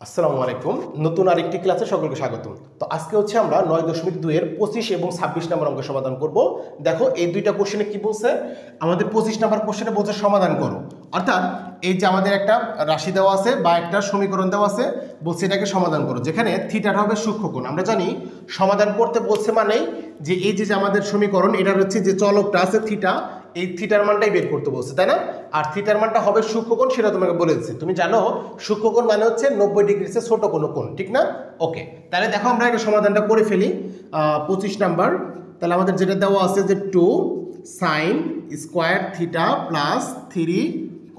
আসসালামু আলাইকুম। নতুন আরেকটি ক্লাসে সকলকে স্বাগতম। তো আজকে হচ্ছে আমরা 9.2 এর 25 এবং 26 নম্বর অঙ্ক সমাধান করব। দেখো এই দুইটা কোশ্চেনে কি বলছে, আমাদের 25 নম্বর কোশ্চেনে বলছে সমাধান করো। অর্থাৎ এই যে আমাদের একটা রাশি দেওয়া আছে বা একটা সমীকরণ দেওয়া আছে, বলছে এটাকে সমাধান করো, যেখানে থিটাটা হবে সূক্ষ্মকোণ। আমরা জানি সমাধান করতে বলছে মানেই যে এই যে আমাদের সমীকরণ, এটার হচ্ছে যে চলকটা আছে থিটা, এই থিটার মানটাই বের করতে বলছে, তাই না? আর থিটার মানটা হবে সূক্ষ্মকোণ, সেটা তোমাকে বলে দিচ্ছি। তুমি জানো সূক্ষ্মকোণ মানে হচ্ছে 90 ডিগ্রির চেয়ে ছোট কোনো কোণ, ঠিক না? ওকে, তাহলে দেখো আমরা একটা সমাধানটা করে ফেলি। 25 নাম্বার, তাহলে আমাদের যেটা দেওয়া আছে যে 2 sine square theta plus 3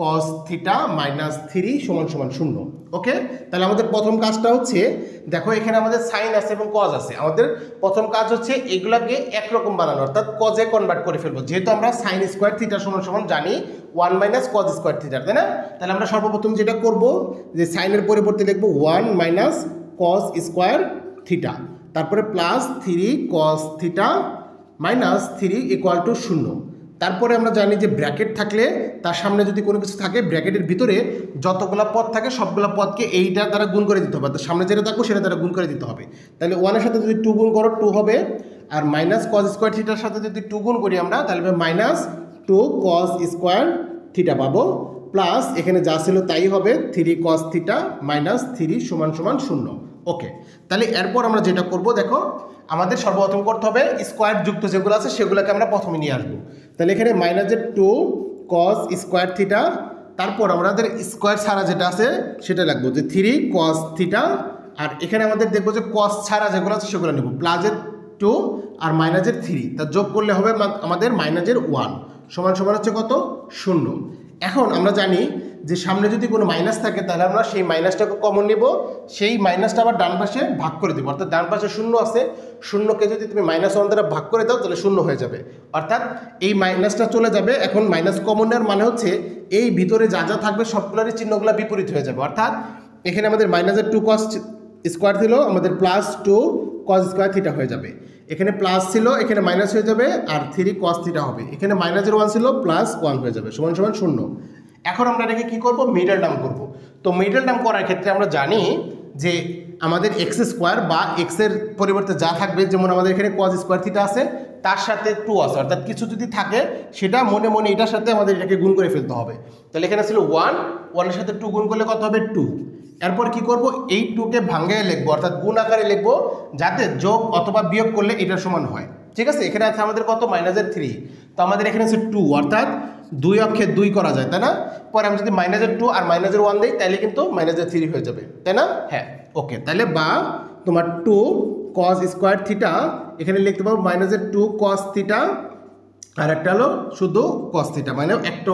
cos theta minus 3 সমান সমান 0। ওকে, তাহলে আমাদের প্রথম কাজটা হচ্ছে, দেখো এখানে আমাদের সাইন আছে এবং কজ আছে। আমাদের প্রথম কাজ হচ্ছে এগুলাকে একরকম বানানো, অর্থাৎ কজে কনভার্ট করে ফেলবো, যেহেতু আমরা সাইন স্কোয়ার থিটা সমান সমান জানি 1 মাইনাস কজ স্কোয়ার থিটা, তাই না? তাহলে আমরা সর্বপ্রথম যেটা করব যে সাইনের পরিবর্তে লিখবো 1 মাইনাস কজ স্কোয়ার থিটা, তারপরে plus 3 cos theta minus 3 equal to 0। তারপরে আমরা জানি যে ব্র্যাকেট থাকলে তার সামনে যদি কোনো কিছু থাকে, ব্র্যাকেটের ভিতরে যতগুলো পদ থাকে সবগুলো পদকে এইটার দ্বারা গুণ করে দিতে হবে, তো সামনে যেটা থাকবো সেটা দ্বারা গুণ করে দিতে হবে। তাহলে 1-এর সাথে যদি 2 গুণ করো 2 হবে, আর মাইনাস কজ স্কোয়ার থিটার সাথে যদি 2 গুণ করি আমরা, তাহলে মাইনাস 2 কজ স্কোয়ার থিটা পাবো, প্লাস এখানে যা ছিল তাই হবে 3 কস থিটা মাইনাস 3 সমান সমান 0। ওকে, তাহলে এরপর আমরা যেটা করব, দেখো আমাদের সর্বপ্রথম করতে হবে স্কোয়ার যুক্ত যেগুলো আছে সেগুলোকে আমরা প্রথমে নিয়ে আসবো। তাহলে এখানে মাইনাসের 2 কস স্কোয়ার থিটা, তারপর আমাদের স্কোয়ার ছাড়া যেটা আছে সেটা লাগবো যে 3 কস থিটা, আর এখানে আমাদের দেখবো যে কস ছাড়া যেগুলো আছে সেগুলো নেব, প্লাসের 2 আর মাইনাসের 3, তা যোগ করলে হবে আমাদের মাইনাসের 1 সমান সমান হচ্ছে কত? 0। এখন আমরা জানি যে সামনে যদি কোনো মাইনাস থাকে তাহলে আমরা সেই মাইনাসটাকে কমন নিব, সেই মাইনাসটা আবার ডান পাশে ভাগ করে দেবো, অর্থাৎ ডান পাশে 0 আছে, 0কে যদি তুমি -1 দ্বারা ভাগ করে দাও তাহলে 0 হয়ে যাবে, অর্থাৎ এই মাইনাসটা চলে যাবে। এখন মাইনাস কমন নেওয়ার মানে হচ্ছে এই ভিতরে যা যা থাকবে সবগুলোরই চিহ্নগুলো বিপরীত হয়ে যাবে, অর্থাৎ এখানে আমাদের মাইনাসের 2 কস স্কোয়ার ছিল, আমাদের প্লাস 2 কস স্কোয়ার থিটা হয়ে যাবে। এখানে প্লাস ছিল, এখানে মাইনাস হয়ে যাবে, আর 3 কস থিটা হবে। এখানে মাইনাসের 1 ছিল, প্লাস 1 হয়ে যাবে সমান সমান 0। এখন আমরা এটাকে কী করবো? মিডল টার্ম করব। তো মিডল টার্ম করার ক্ষেত্রে আমরা জানি যে আমাদের এক্স স্কোয়ার বা এক্সের পরিবর্তে যা থাকবে, যেমন আমাদের এখানে কস স্কোয়ার থিটা আছে, তার সাথে 2 আছে, অর্থাৎ কিছু যদি থাকে সেটা মনে মনে এটার সাথে আমাদের এটাকে গুণ করে ফেলতে হবে। তাহলে এখানে ছিল 1-এর সাথে 2 গুণ করলে কত হবে? 2। এরপর কি করব? এই 2কে ভাঙায় লিখবো, অর্থাৎ গুণ আকারে লিখবো, যাতে যোগ অথবা বিয়োগ করলে এটার সমান হয়। ঠিক আছে, এখানে আছে আমাদের কত? মাইনাসের 3, তো আমাদের এখানে আছে 2, অর্থাৎ 2 অক্ষে 2 করা যায়, তাই না? পরে আমি যদি মাইনাসের 2 আর মাইনাসের 1 দিই তাহলে কিন্তু মাইনাসের 3 হয়ে যাবে, তাই না? হ্যাঁ, ওকে, তাহলে বা তোমার 2 কস স্কোয়ার থিটা, এখানে লিখতে পাবো মাইনাসের 2 কস থিটা, আর একটা হলো শুধু কস থিটা, মানে একটা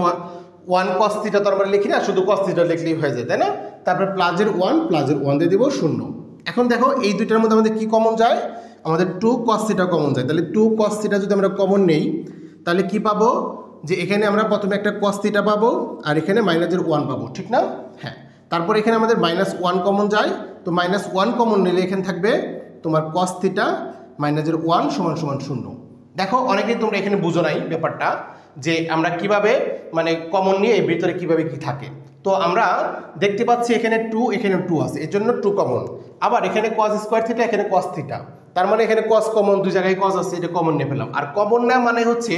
1 কস থিটা তো আমরা লিখি না, শুধু কস থিটা লিখলেই হয়ে যায়, তাই না? তারপরে প্লাসের 1 দিয়ে দিব 0। এখন দেখো এই দুইটার মধ্যে আমাদের কি কমন যায়? আমাদের 2 কস থিটা কমন যায়। তাহলে 2 কস থিটা যদি আমরা কমন নেই তাহলে কি পাবো? যে এখানে আমরা প্রথমে একটা কস থিটা পাবো, আর এখানে মাইনাসের 1 পাবো, ঠিক না? হ্যাঁ, তারপর এখানে আমাদের -1 কমন যায়, তো -1 কমন নিলে এখানে থাকবে তোমার কস থিটা মাইনাসের 1 সমান সমান 0। দেখো অনেকেই তোমরা এখানে বুঝো নাই ব্যাপারটা, যে আমরা কিভাবে মানে কমন নিয়ে এর ভিতরে কিভাবে কি থাকে। তো আমরা দেখতে পাচ্ছি এখানে 2, এখানে 2 আছে, এর জন্য 2 কমন। আবার এখানে কস স্কোয়ার থিটা, এখানে কস থিটা, তার মানে এখানে কস কমন, দুই জায়গায় কস আছে, এটা কমন নিয়ে ফেলাম। আর কমন না মানে হচ্ছে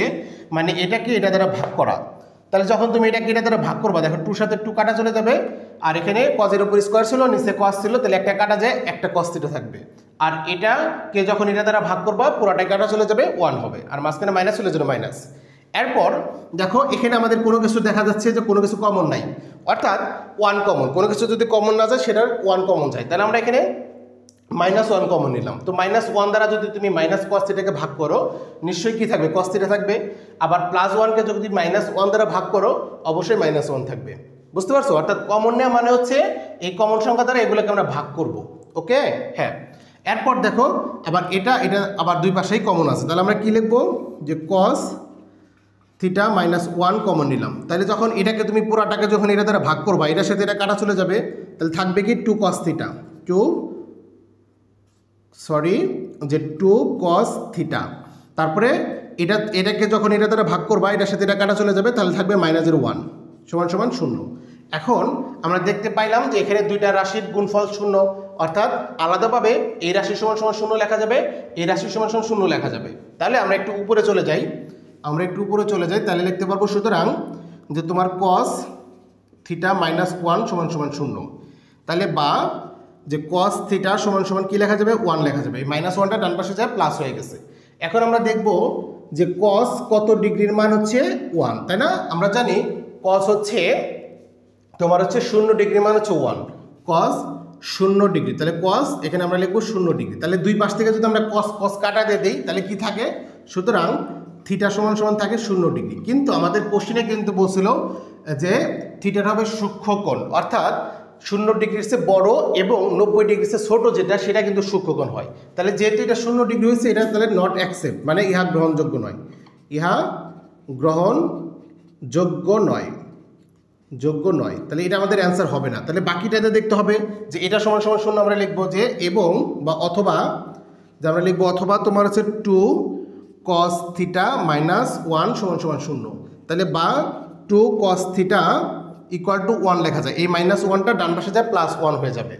মানে এটাকে এটা দ্বারা ভাগ করা। তাহলে যখন তুমি এটাকে এটা দ্বারা ভাগ করবা, দেখো 2 সাথে 2 কাটা চলে যাবে, আর এখানে কজের উপর স্কোয়ার ছিল, নিচে কস ছিল, তাহলে একটা কাটা যায়, একটা কস থিটা থাকবে। আর এটাকে যখন এটা দ্বারা ভাগ করবা পুরোটাই কাটা চলে যাবে, 1 হবে, আর মাঝখানে মাইনাস চলে যাবে মাইনাস। এরপর দেখো এখানে আমাদের কোনো কিছু দেখা যাচ্ছে যে কোনো কিছু কমন নাই, অর্থাৎ 1 কমন, কোনো কিছু যদি কমন না যায় সেটার 1 কমন যায়, তাহলে আমরা এখানে -1 কমন নিলাম। তো -1 দ্বারা যদি তুমি মাইনাস কস থিটাকে ভাগ করো, নিশ্চয়ই কি থাকবে? কস থিটা থাকবে। আবার +1কে যদি -1 দ্বারা ভাগ করো, অবশ্যই -1 থাকবে। বুঝতে পারছো? অর্থাৎ কমন নেওয়া মানে হচ্ছে এই কমন সংখ্যা দ্বারা এগুলোকে আমরা ভাগ করব। ওকে, হ্যাঁ। এরপর দেখো আবার এটা আবার দুই পাশেই কমন আছে, তাহলে আমরা কি লিখবো? যে কস থিটা -1 কমন নিলাম। তাহলে যখন এটাকে তুমি পুরাটাকে যখন এটা দ্বারা ভাগ করবা, এটার সাথে এটা কাটা চলে যাবে, তাহলে থাকবে কি 2 cos থিটা, 2 cos থিটা। তারপরে এটাকে যখন এটা দ্বারা ভাগ করবা, এটার সাথে এটা কাটা চলে যাবে, তাহলে থাকবে -1 সমান সমান 0। এখন আমরা দেখতে পাইলাম যে এখানে দুইটা রাশির গুণফল শূন্য, অর্থাৎ আলাদাভাবে এই রাশি সমান সমান শূন্য লেখা যাবে, এই রাশি সমান সমান শূন্য লেখা যাবে। তাহলে আমরা একটু উপরে চলে যাই, তাহলে লিখতে পারবো সুতরাং যে তোমার cos থিটা মাইনাস 1 সমান সমান শূন্য। তাহলে বা যে cos থিটা সমান সমান কি লেখা যাবে, 1 লেখা যাবে। এই মাইনাস 1টা ডান পাশে যায় প্লাস হয়ে গেছে। এখন আমরা দেখব যে cos কত ডিগ্রির মান হচ্ছে 1, তাই না? আমরা জানি cos হচ্ছে তোমার হচ্ছে 0 ডিগ্রির মান হচ্ছে 1, cos 0 ডিগ্রি। তাহলে cos এখানে আমরা লিখবো 0 ডিগ্রি। তাহলে দুই পাশ থেকে যদি আমরা cos কাটা দিয়ে দিই তাহলে কি থাকে, সুতরাং থিটা সমান সমান থাকে 0 ডিগ্রি। কিন্তু আমাদের কোশ্চেনে কিন্তু বলছিল যে থিটাটা হবে সূক্ষ্মকোণ, অর্থাৎ 0 ডিগ্রির চেয়ে বড় এবং 90 ডিগ্রির চেয়ে ছোট যেটা, সেটা কিন্তু সূক্ষ্মকোণ হয়। তাহলে যেহেতু এটা 0 ডিগ্রি হয়েছে, এটা তাহলে নট অ্যাকসেপ্ট, মানে ইহা গ্রহণযোগ্য নয়, ইহা গ্রহণযোগ্য নয়, যোগ্য নয়। তাহলে এটা আমাদের অ্যান্সার হবে না। তাহলে বাকিটাতে দেখতে হবে যে এটা সমান সমান শূন্য আমরা লিখবো, যে এবং বা অথবা, যে আমরা লিখবো অথবা তোমার হচ্ছে 2 cos থিটা মাইনাস 1 সমান সমান শূন্য। তাহলে বা 2 cos থিটা ইকুয়াল টু 1 লেখা যায়। এই মাইনাস 1টা ডান পাশে যায় প্লাস 1 হয়ে যাবে।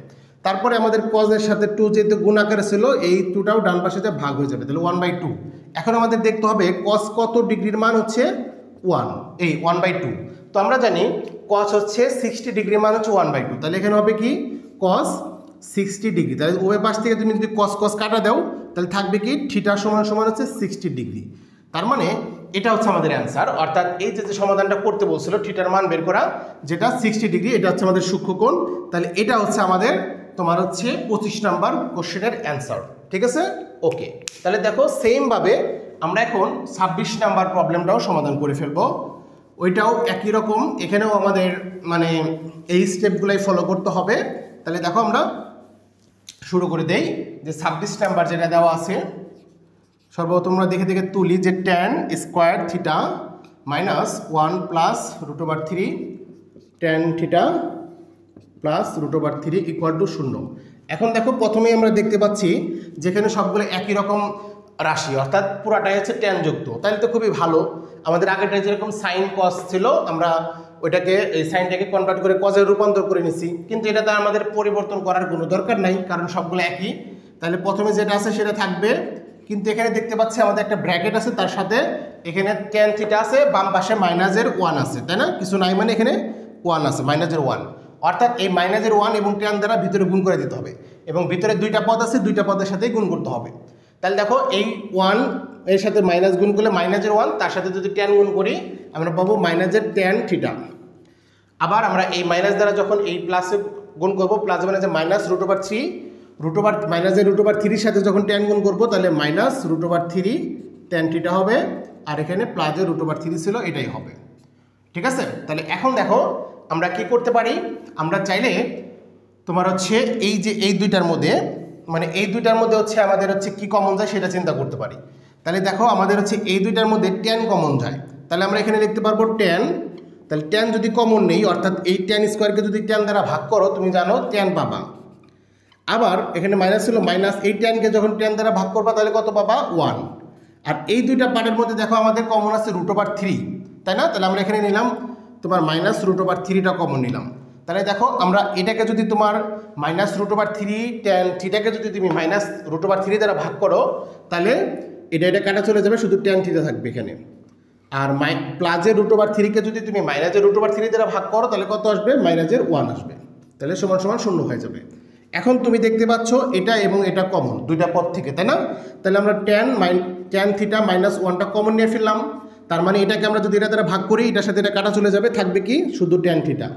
তারপরে আমাদের cos এর সাথে 2 যেহেতু গুণ আকারে ছিল, এই 2টাও ডান পাশে যায় ভাগ হয়ে যাবে, তাহলে 1/2। এখন আমাদের দেখতে হবে cos কত ডিগ্রির মান হচ্ছে 1, এই 1/2। তো আমরা জানি cos হচ্ছে 60 ডিগ্রির মান হচ্ছে 1/2। তাহলে এখানে হবে কি cos 60 ডিগ্রি। তাহলে উভয় পাশ থেকে তুমি যদি cos কাটা দাও তাহলে থাকবে কি থিটা সমান সমান হচ্ছে 60 ডিগ্রি। তার মানে এটা হচ্ছে আমাদের অ্যান্সার, অর্থাৎ এই যে সমাধানটা করতে বলছিল থিটার মান বের করা, যেটা 60 ডিগ্রি, এটা হচ্ছে আমাদের সূক্ষ্মকোণ। তাহলে এটা হচ্ছে আমাদের তোমার হচ্ছে 25 নাম্বার কোশ্চেনের অ্যান্সার। ঠিক আছে, ওকে। তাহলে দেখো সেমভাবে আমরা এখন 26 নাম্বার প্রবলেমটাও সমাধান করে ফেলবো। ওইটাও একই রকম, এখানেও আমাদের মানে এই স্টেপগুলাই ফলো করতে হবে। তাহলে দেখো আমরা শুরু করে দেই যে 26 নাম্বার যেটা দেওয়া আছে, সর্বপ্রথম আমরা দেখে দেখে তুলি যে tan square theta minus 1 plus √3 tan theta plus √3 equal to 0। এখন দেখো প্রথমেই আমরা দেখতে পাচ্ছি যেখানে সবগুলো একই রকম রাশি, অর্থাৎ পুরাটাই হচ্ছে ট্যান যুক্ত। তাহলে তো খুবই ভালো। আমাদের আগেরটা যেরকম সাইন কস ছিল, আমরা ওইটাকে এই সাইনটাকে কনভার্ট করে কজে রূপান্তর করে নিছি, কিন্তু এটাতে আমাদের পরিবর্তন করার কোনো দরকার নাই, কারণ সবগুলো একই। তাহলে প্রথমে যেটা আছে সেটা থাকবে, কিন্তু এখানে দেখতে পাচ্ছি আমাদের একটা ব্র্যাকেট আছে, তার সাথে এখানে ট্যান থিটা আছে, বাম পাশে মাইনাসের 1 আছে, তাই না? কিছু নাই মানে এখানে 1 আছে, মাইনাসের 1, অর্থাৎ এই মাইনাসের 1 এবং ট্যান দ্বারা ভিতরে গুণ করে দিতে হবে, এবং ভিতরে দুইটা পদ আছে, দুইটা পদের সাথেই গুণ করতে হবে। তাহলে দেখো এই 1 এর সাথে মাইনাস গুণ করলে মাইনাসের 1, তার সাথে যদি ট্যান গুণ করি আমরা পাবো মাইনাসের ট্যান থিটা। আবার আমরা এই মাইনাস দ্বারা যখন এই প্লাসে গুণ করবো, প্লাস মানে যে মাইনাস √3, মাইনাসের √3 সাথে যখন ট্যান গুণ করবো তাহলে মাইনাস √3 ট্যান থিটা হবে, আর এখানে প্লাসের √3 ছিল, এটাই হবে। ঠিক আছে, তাহলে এখন দেখো আমরা কি করতে পারি, আমরা চাইলে তোমার হচ্ছে এই যে এই দুইটার মধ্যে, মানে এই দুইটার মধ্যে হচ্ছে আমাদের হচ্ছে কি কমন যায় সেটা চিন্তা করতে পারি। তাহলে দেখো আমাদের হচ্ছে এই দুইটার মধ্যে ট্যান কমন যায়, তাহলে আমরা এখানে লিখতে পারবো ট্যান। তাহলে ট্যান যদি কমন নেই, অর্থাৎ এই ট্যান স্কোয়ারকে যদি ট্যান দ্বারা ভাগ করো তুমি জানো ট্যান পাবা। আবার এখানে মাইনাস ছিল, মাইনাস এই ট্যানকে যখন ট্যান দ্বারা ভাগ করবা তাহলে কত পাবা 1। আর এই দুইটা পার্টের মধ্যে দেখো আমাদের কমন আছে √3, তাই না? তাহলে আমরা এখানে নিলাম তোমার মাইনাস √3টা কমন নিলাম। তাহলে দেখো আমরা এটাকে যদি তোমার মাইনাস √3 ট্যান থিটাকে যদি তুমি মাইনাস √3 দ্বারা ভাগ করো তাহলে এটা কাটা চলে যাবে, শুধু ট্যান থিটা থাকবে এখানে। আর প্লাসের √3কে যদি তুমি মাইনাসের √3 দ্বারা ভাগ করো তাহলে কত আসবে, মাইনাসের 1 আসবে, তাহলে সমান সমান 0 হয়ে যাবে। এখন তুমি দেখতে পাচ্ছ এটা এবং এটা কমন দুইটা পদ থেকে, তাই না? তাহলে আমরা ট্যান থিটা মাইনাস 1টা কমন নিয়ে ফেললাম, তার মানে এটাকে আমরা যদি এটা দ্বারা ভাগ করি এটার সাথে এটা কাটা চলে যাবে, থাকবে কি শুধু ট্যান থিটা।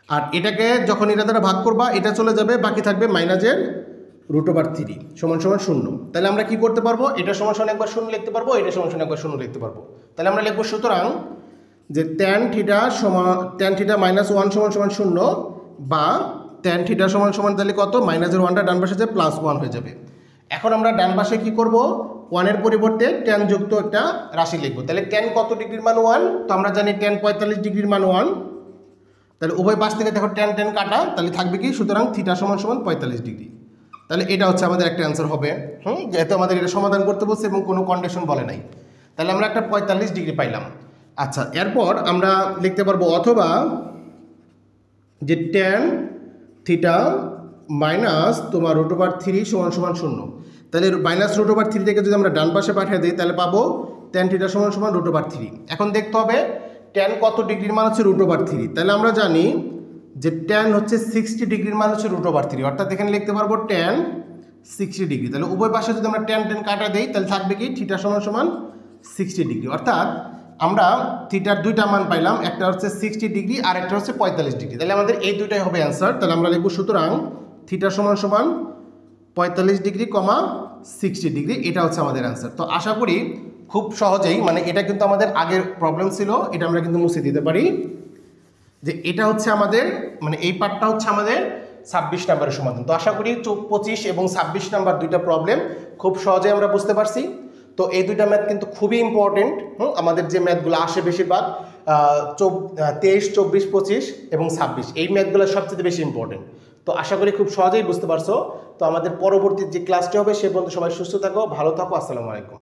আর এটাকে যখন এটা দ্বারা ভাগ করবা এটা চলে যাবে, বাকি থাকবে মাইনাসের √3 সমান সমান 0। তাহলে আমরা কি করতে পারবো, এটা সমান সমান একবার 0 লিখতে পারবো, এটা সমান সমান একবার 0 লিখতে পারবো। তাহলে আমরা লিখবো সুতরাং যে ট্যান থিটা মাইনাস 1 সমান সমান 0, বা ট্যান থিটা সমান সমান তাহলে কত, মাইনাসের 1টা ডান পাশে যায় প্লাস 1 হয়ে যাবে। এখন আমরা ডান পাশে কি করব, 1-এর পরিবর্তে ট্যান যুক্ত একটা রাশি লিখবো। তাহলে ট্যান কত ডিগ্রির মান 1, তো আমরা জানি ট্যান 45 ডিগ্রির মান 1। তাহলে উভয় পাশ থেকে দেখো ট্যান কাটা, তাহলে থাকবে কি, সুতরাং থিটা সমান সমান 45 ডিগ্রি। তাহলে এটা হচ্ছে আমাদের একটা অ্যান্সার হবে, যেহেতু আমাদের এটা সমাধান করতে বলছে এবং কোনো কন্ডিশন বলে নাই। তাহলে আমরা একটা 45 ডিগ্রি পাইলাম। আচ্ছা, এরপর আমরা লিখতে পারবো অথবা যে ট্যান থিটা মাইনাস তোমার √3 সমান সমান 0। তাহলে -√3 থেকে যদি আমরা ডান পাশে পাঠিয়ে দিই তাহলে পাবো ট্যান থিটা সমান সমান √3। এখন দেখতে হবে ট্যান কত ডিগ্রির মান হচ্ছে √3। তাহলে আমরা জানি যে ট্যান হচ্ছে 60 ডিগ্রির মান হচ্ছে √3, অর্থাৎ এখানে লিখতে পারবো ট্যান 60 ডিগ্রি। তাহলে উভয় পাশে যদি আমরা ট্যান কাটা দিই তাহলে থাকবে কি থিটা সমান সমান 60 ডিগ্রি। অর্থাৎ আমরা থিটার দুইটা মান পাইলাম, একটা হচ্ছে 60 ডিগ্রি আর একটা হচ্ছে 45 ডিগ্রি। তাহলে আমাদের এই দুইটাই হবে অ্যান্সার। তাহলে আমরা লিখব সুতরাং থিটা সমান সমান 45 ডিগ্রি, 60 ডিগ্রি, এটা হচ্ছে আমাদের অ্যান্সার। তো আশা করি খুব সহজেই, মানে এটা কিন্তু আমাদের আগের প্রবলেম ছিল, এটা আমরা কিন্তু মুছে দিতে পারি যে এটা হচ্ছে আমাদের, মানে এই পার্টটা হচ্ছে আমাদের 26 নাম্বারের সমাধান। তো আশা করি 25 এবং 26 নাম্বার দুইটা প্রবলেম খুব সহজে আমরা বুঝতে পারছি। তো এই দুইটা ম্যাথ কিন্তু খুবই ইম্পর্টেন্ট। আমাদের যে ম্যাথগুলো আসে বেশিরভাগ 23, 24, 25 এবং 26, এই ম্যাথগুলো সবচেয়ে বেশি ইম্পর্টেন্ট। তো আশা করি খুব সহজেই বুঝতে পারছো। তো আমাদের পরবর্তী যে ক্লাসটি হবে সে পর্যন্ত সবাই সুস্থ থাকো, ভালো থাকো, আসসালামু আলাইকুম।